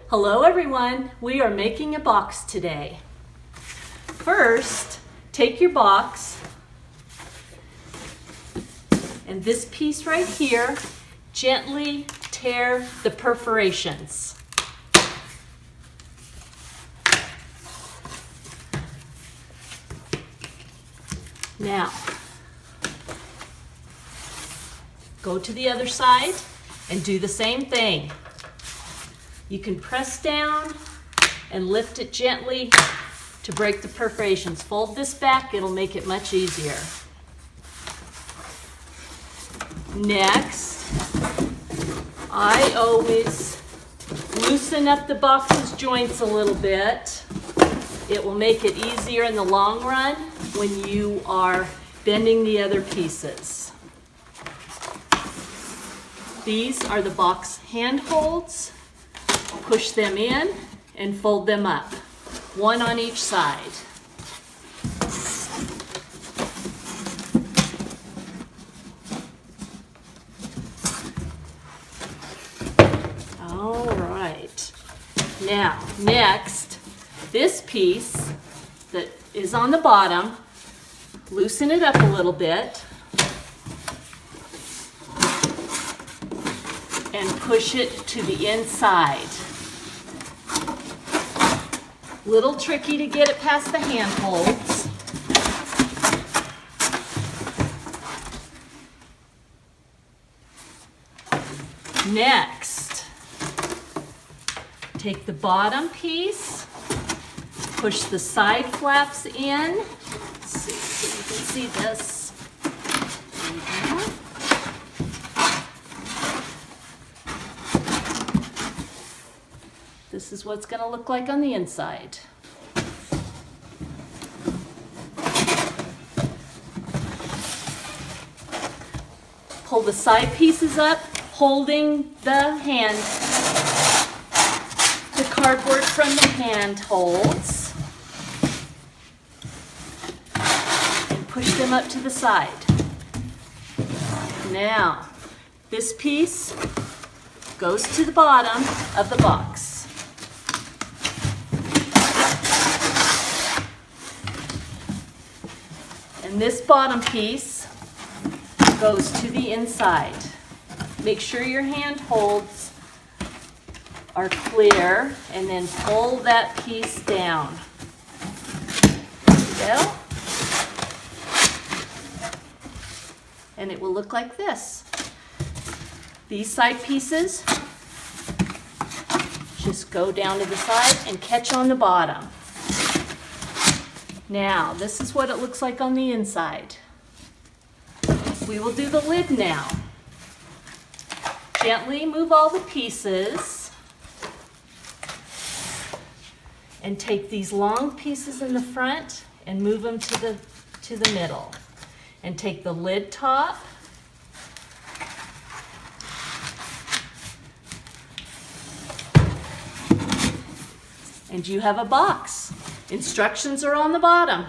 Hello everyone, we are making a box today. First, take your box and this piece right here, gently tear the perforations. Now, go to the other side and do the same thing. You can press down and lift it gently to break the perforations. Fold this back, it'll make it much easier. Next, I always loosen up the box's joints a little bit. It will make it easier in the long run when you are bending the other pieces. These are the box handholds. Push them in and fold them up, one on each side. All right. Now, next, this piece that is on the bottom, loosen it up a little bit and push it to the inside. Little tricky to get it past the handholds. Next, take the bottom piece, push the side flaps in. Let's see if you can see this. This is what it's going to look like on the inside. Pull the side pieces up, holding the cardboard from the handholds, and push them up to the side. Now, this piece goes to the bottom of the box. And this bottom piece goes to the inside. Make sure your handholds are clear and then pull that piece down. There you go. And it will look like this. These side pieces just go down to the side and catch on the bottom. Now, this is what it looks like on the inside. We will do the lid now. Gently move all the pieces and take these long pieces in the front and move them to the middle. And take the lid top and you have a box. Instructions are on the bottom.